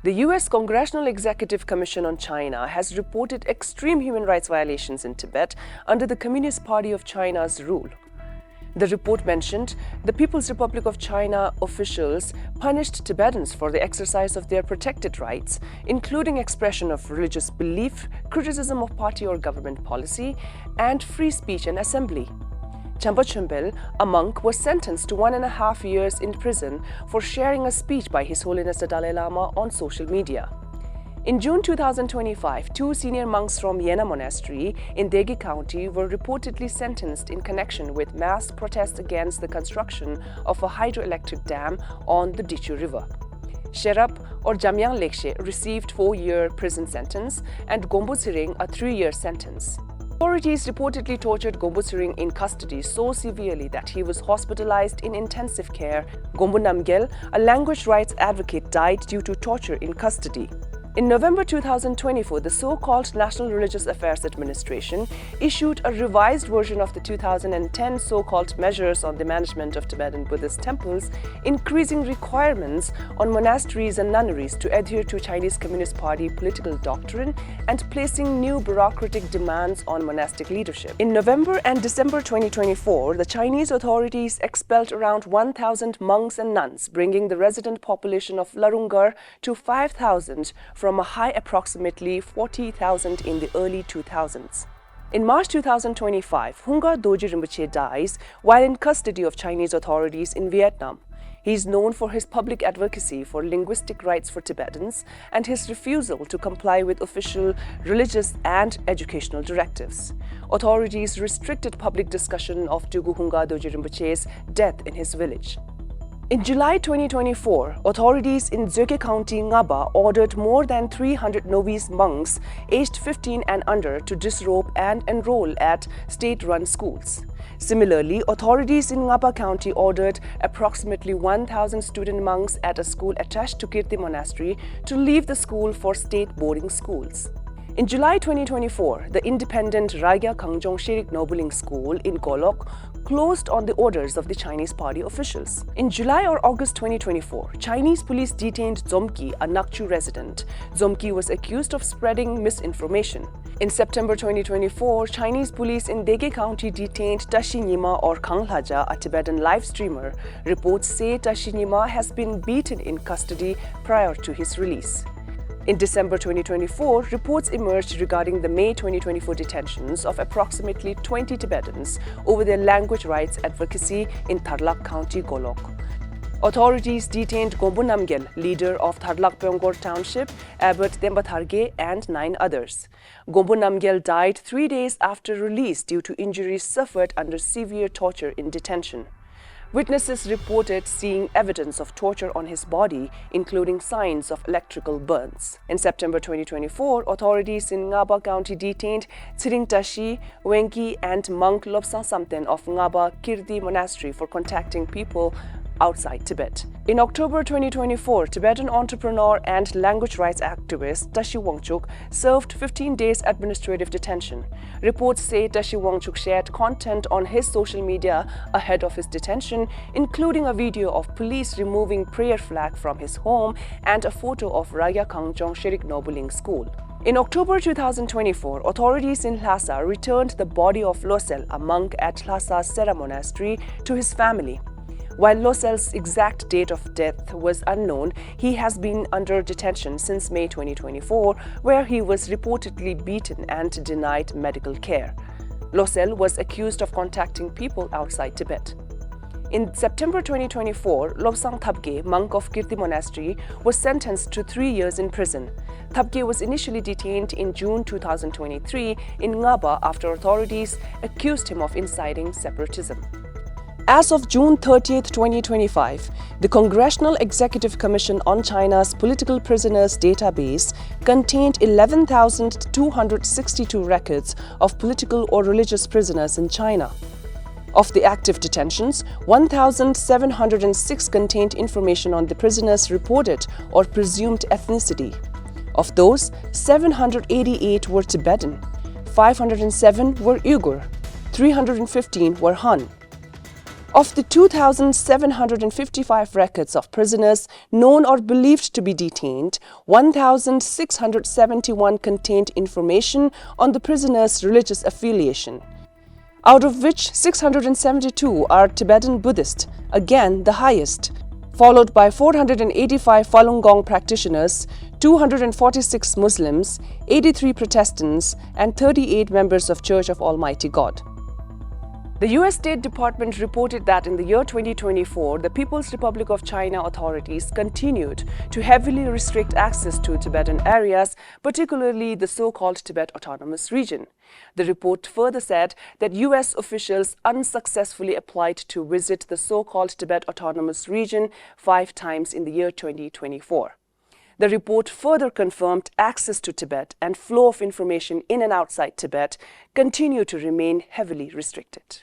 The U.S. Congressional Executive Commission on China has reported extreme human rights violations in Tibet under the Communist Party of China's rule. The report mentioned the People's Republic of China officials punished Tibetans for the exercise of their protected rights, including expression of religious belief, criticism of party or government policy, and free speech and assembly. Champa Chumbel, a monk, was sentenced to 1.5 years in prison for sharing a speech by His Holiness the Dalai Lama on social media. In June 2025, 2 senior monks from Yena Monastery in Degi County were reportedly sentenced in connection with mass protests against the construction of a hydroelectric dam on the Dichu River. Sherap or Jamyang Lekshe received 4-year prison sentence and Gombo Tsering a 3-year sentence. Authorities reportedly tortured Gombo Tsering in custody so severely that he was hospitalized in intensive care. Gombo Namgyel, a language rights advocate, died due to torture in custody. In November 2024, the so-called National Religious Affairs Administration issued a revised version of the 2010 so-called Measures on the Management of Tibetan Buddhist Temples, increasing requirements on monasteries and nunneries to adhere to Chinese Communist Party political doctrine and placing new bureaucratic demands on monastic leadership. In November and December 2024, the Chinese authorities expelled around 1,000 monks and nuns, bringing the resident population of Larungar to 5,000 from a high approximately 40,000 in the early 2000s. In March 2025, Hunga Doji Rinpoche dies while in custody of Chinese authorities in Vietnam. He is known for his public advocacy for linguistic rights for Tibetans and his refusal to comply with official religious and educational directives. Authorities restricted public discussion of Tugu Hunga Doji Rinpoche's death in his village. In July 2024, authorities in Dzöke County, Ngaba, ordered more than 300 novice monks aged 15 and under to disrobe and enroll at state-run schools. Similarly, authorities in Ngaba County ordered approximately 1,000 student monks at a school attached to Kirti Monastery to leave the school for state boarding schools. In July 2024, the independent Ragya Kangjong Shirik Nobuling School in Golok closed on the orders of the Chinese party officials. In July or August 2024, Chinese police detained Dzomki, a Nakchu resident. Dzomki was accused of spreading misinformation. In September 2024, Chinese police in Dege County detained Tashi Nyima or Kanglaja, a Tibetan live streamer. Reports say Tashi Nyima has been beaten in custody prior to his release. In December 2024, reports emerged regarding the May 2024 detentions of approximately 20 Tibetans over their language rights advocacy in Tarlak County, Golok. Authorities detained Gombo Namgyel, leader of Tarlak Pyonggor Township, Abbot Demba Tharge, and 9 others. Gombo Namgyel died 3 days after release due to injuries suffered under severe torture in detention. Witnesses reported seeing evidence of torture on his body, including signs of electrical burns. In September 2024, authorities in Ngaba County detained Tsiring Tashi, Wenki, and monk Lobsang Samten of Ngaba Kirti Monastery for contacting people outside Tibet. In October 2024, Tibetan entrepreneur and language rights activist Tashi Wangchuk served 15 days administrative detention. Reports say Tashi Wangchuk shared content on his social media ahead of his detention, including a video of police removing prayer flag from his home and a photo of Ragya Kangjong Shirik Nobuling School. In October 2024, authorities in Lhasa returned the body of Losel, a monk at Lhasa Sera Monastery, to his family. While Losel's exact date of death was unknown, he has been under detention since May 2024, where he was reportedly beaten and denied medical care. Losel was accused of contacting people outside Tibet. In September 2024, Lobsang Thabge, monk of Kirti Monastery, was sentenced to 3 years in prison. Thabge was initially detained in June 2023 in Ngaba after authorities accused him of inciting separatism. As of June 30, 2025, the Congressional Executive Commission on China's Political Prisoners database contained 11,262 records of political or religious prisoners in China. Of the active detentions, 1,706 contained information on the prisoners' reported or presumed ethnicity. Of those, 788 were Tibetan, 507 were Uyghur, 315 were Han. Of the 2,755 records of prisoners known or believed to be detained, 1,671 contained information on the prisoners' religious affiliation, out of which 672 are Tibetan Buddhist, again the highest, followed by 485 Falun Gong practitioners, 246 Muslims, 83 Protestants, and 38 members of Church of Almighty God. The US State Department reported that in the year 2024, the People's Republic of China authorities continued to heavily restrict access to Tibetan areas, particularly the so-called Tibet Autonomous Region. The report further said that US officials unsuccessfully applied to visit the so-called Tibet Autonomous Region 5 times in the year 2024. The report further confirmed access to Tibet and flow of information in and outside Tibet continue to remain heavily restricted.